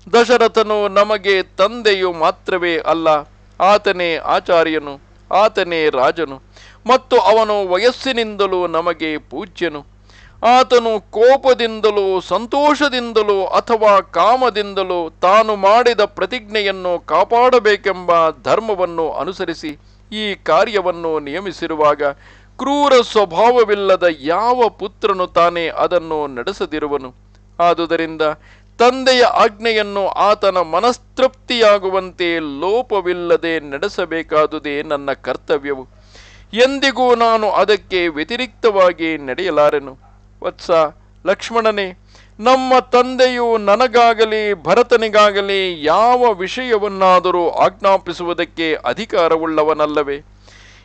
ದಶರಥನು ನಮಗೆ ತಂದೆಯು ಮಾತ್ರವೇ ಅಲ್ಲ, ಆತನೇ ಆಚಾರ್ಯನು, ಆತನೇ ರಾಜನು, ಮತ್ತು ಅವನು ವಯಸ್ಸಿನಿಂದಲೂ ನಮಗೆ ಪೂಜ್ಯನು. ಆತನು ಕೋಪದಿಂದಲೂ ಸಂತೋಷದಿಂದಲೂ ಅಥವಾ ಕಾಮದಿಂದಲೂ ತಾನು ಮಾಡಿದ ಪ್ರತಿಜ್ಞೆಯನ್ನು ಕಾಪಾಡಬೇಕೆಂಬ ಧರ್ಮವನ್ನು ಅನುಸರಿಸಿ ಈ ಕಾರ್ಯವನ್ನು ನಿಯಮಿಸಿರುವಾಗ ಕ್ರೂರ ಸ್ವಭಾವವಿಲ್ಲದ ಯಾವ ಪುತ್ರನು ತಾನೇ ಅದನ್ನು ನಡೆಸದಿರುವನು. ಆದುದರಿಂದ ತಂದೆಯ ಆಜ್ಞೆಯನ್ನು ಆತನ ಮನಸ್ತೃಪ್ತಿಯಾಗುವಂತೆ ಲೋಪವಿಲ್ಲದೆ ನಡೆಸಬೇಕಾದುದೇ ನನ್ನ ಕರ್ತವ್ಯವು. ಎಂದಿಗೂ ನಾನು ಅದಕ್ಕೆ ವ್ಯತಿರಿಕ್ತವಾಗಿ ನಡೆಯಲಾರೆನು. ವತ್ಸ ಲಕ್ಷ್ಮಣನೇ, ನಮ್ಮ ತಂದೆಯು ನನಗಾಗಲಿ ಭರತನಿಗಾಗಲಿ ಯಾವ ವಿಷಯವನ್ನಾದರೂ ಆಜ್ಞಾಪಿಸುವುದಕ್ಕೆ ಅಧಿಕಾರವುಳ್ಳವನಲ್ಲವೇ?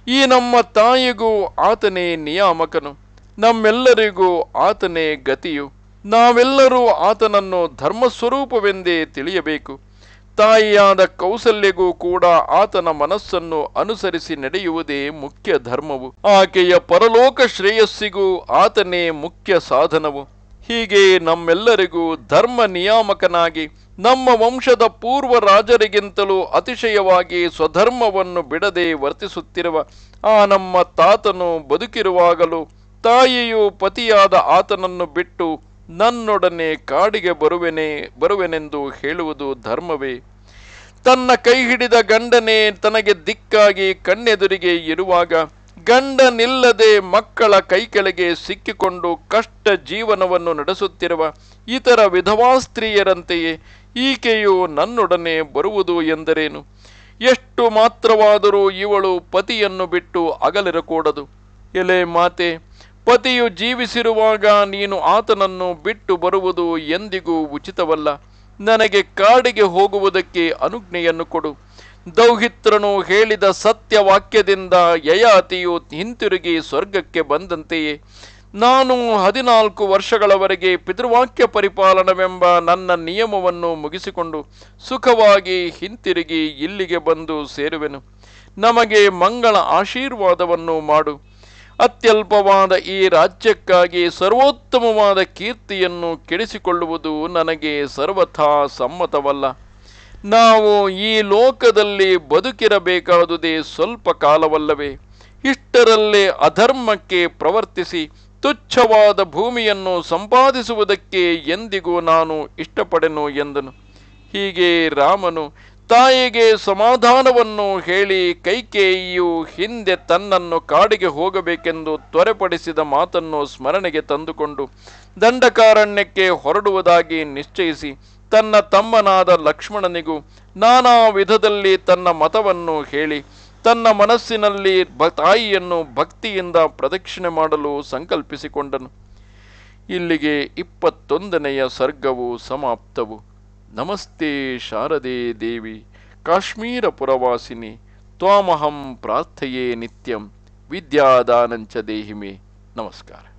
ಈ ನಮ್ಮ ತಾಯಿಗೂ ಆತನೇ ನಿಯಾಮಕನು, ನಮ್ಮೆಲ್ಲರಿಗೂ ಆತನೇ ಗತಿಯು. ನಾವೆಲ್ಲರೂ ಆತನನ್ನು ಧರ್ಮಸ್ವರೂಪವೆಂದೇ ತಿಳಿಯಬೇಕು. ತಾಯಿಯಾದ ಕೌಸಲ್ಯಗೂ ಕೂಡ ಆತನ ಮನಸ್ಸನ್ನು ಅನುಸರಿಸಿ ನಡೆಯುವುದೇ ಮುಖ್ಯ ಧರ್ಮವು. ಆಕೆಯ ಪರಲೋಕ ಶ್ರೇಯಸ್ಸಿಗೂ ಆತನೇ ಮುಖ್ಯ ಸಾಧನವು. ಹೀಗೆ ನಮ್ಮೆಲ್ಲರಿಗೂ ಧರ್ಮ ನಿಯಾಮಕನಾಗಿ ನಮ್ಮ ವಂಶದ ಪೂರ್ವ ರಾಜರಿಗಿಂತಲೂ ಅತಿಶಯವಾಗಿ ಸ್ವಧರ್ಮವನ್ನು ಬಿಡದೆ ವರ್ತಿಸುತ್ತಿರುವ ಆ ನಮ್ಮ ತಾತನು ಬದುಕಿರುವಾಗಲೂ ತಾಯಿಯು ಪತಿಯಾದ ಆತನನ್ನು ಬಿಟ್ಟು ನನ್ನೊಡನೆ ಕಾಡಿಗೆ ಬರುವೆನೆಂದು ಹೇಳುವುದು ಧರ್ಮವೇ? ತನ್ನ ಕೈ ಹಿಡಿದ ಗಂಡನೇ ತನಗೆ ದಿಕ್ಕಾಗಿ ಕಣ್ಣೆದುರಿಗೆ ಇರುವಾಗ ಗಂಡನಿಲ್ಲದೆ ಮಕ್ಕಳ ಕೈ ಕೆಳಗೆ ಸಿಕ್ಕಿಕೊಂಡು ಕಷ್ಟ ಜೀವನವನ್ನು ನಡೆಸುತ್ತಿರುವ ಇತರ ವಿಧವಾ ಸ್ತ್ರೀಯರಂತೆಯೇ ಈಕೆಯು ನನ್ನೊಡನೆ ಬರುವುದು ಎಂದರೇನು? ಎಷ್ಟು ಮಾತ್ರವಾದರೂ ಇವಳು ಪತಿಯನ್ನು ಬಿಟ್ಟು ಅಗಲಿರಕೂಡದು. ಎಲೆ ಮಾತೆ, ಪತಿಯು ಜೀವಿಸಿರುವಾಗ ನೀನು ಆತನನ್ನು ಬಿಟ್ಟು ಬರುವುದು ಎಂದಿಗೂ ಉಚಿತವಲ್ಲ. ನನಗೆ ಕಾಡಿಗೆ ಹೋಗುವುದಕ್ಕೆ ಅನುಜ್ಞೆಯನ್ನು ಕೊಡು. ದೌಹಿತ್ರನು ಹೇಳಿದ ಸತ್ಯವಾಕ್ಯದಿಂದ ಯಯಾತಿಯು ಹಿಂತಿರುಗಿ ಸ್ವರ್ಗಕ್ಕೆ ಬಂದಂತೆಯೇ ನಾನು 14 ವರ್ಷಗಳವರೆಗೆ ಪಿತೃವಾಕ್ಯ ಪರಿಪಾಲನವೆಂಬ ನನ್ನ ನಿಯಮವನ್ನು ಮುಗಿಸಿಕೊಂಡು ಸುಖವಾಗಿ ಹಿಂತಿರುಗಿ ಇಲ್ಲಿಗೆ ಬಂದು ಸೇರುವೆನು. ನಮಗೆ ಮಂಗಳ ಆಶೀರ್ವಾದವನ್ನು ಮಾಡು. ಅತ್ಯಲ್ಪವಾದ ಈ ರಾಜ್ಯಕ್ಕಾಗಿ ಸರ್ವೋತ್ತಮವಾದ ಕೀರ್ತಿಯನ್ನು ಕೆಡಿಸಿಕೊಳ್ಳುವುದು ನನಗೆ ಸರ್ವಥಾ ಸಮ್ಮತವಲ್ಲ. ನಾವು ಈ ಲೋಕದಲ್ಲಿ ಬದುಕಿರಬೇಕಾದುದೇ ಸ್ವಲ್ಪ ಕಾಲವಲ್ಲವೇ? ಇಷ್ಟರಲ್ಲೇ ಅಧರ್ಮಕ್ಕೆ ಪ್ರವರ್ತಿಸಿ ತುಚ್ಛವಾದ ಭೂಮಿಯನ್ನು ಸಂಪಾದಿಸುವುದಕ್ಕೆ ಎಂದಿಗೂ ನಾನು ಇಷ್ಟಪಡೆನು ಎಂದನು. ಹೀಗೆ ರಾಮನು ತಾಯಿಗೆ ಸಮಾಧಾನವನ್ನು ಹೇಳಿ ಕೈಕೇಯಿಯು ಹಿಂದೆ ತನ್ನನ್ನು ಕಾಡಿಗೆ ಹೋಗಬೇಕೆಂದು ತ್ವರೆಪಡಿಸಿದ ಮಾತನ್ನು ಸ್ಮರಣೆಗೆ ತಂದುಕೊಂಡು ದಂಡಕಾರಣ್ಯಕ್ಕೆ ಹೊರಡುವುದಾಗಿ ನಿಶ್ಚಯಿಸಿ ತನ್ನ ತಮ್ಮನಾದ ಲಕ್ಷ್ಮಣನಿಗೂ ನಾನಾ ವಿಧದಲ್ಲಿ ತನ್ನ ಮತವನ್ನು ಹೇಳಿ ತನ್ನ ಮನಸ್ಸಿನಲ್ಲಿ ತಾಯಿಯನ್ನು ಭಕ್ತಿಯಿಂದ ಪ್ರದಕ್ಷಿಣೆ ಮಾಡಲು ಸಂಕಲ್ಪಿಸಿಕೊಂಡನು. ಇಲ್ಲಿಗೆ 21ನೆಯ ಸರ್ಗವು ಸಮಾಪ್ತವು. ನಮಸ್ತೆ ಶಾರದೆ ದೇವಿ ಕಾಶ್ಮೀರ ಪುರವಾಸಿನಿ ತ್ವಾಮಹಂ ಪ್ರಾರ್ಥಯೇ ನಿತ್ಯಂ ವಿದ್ಯಾದಾನಂಚ ದೇಹಿಮೆ. ನಮಸ್ಕಾರ.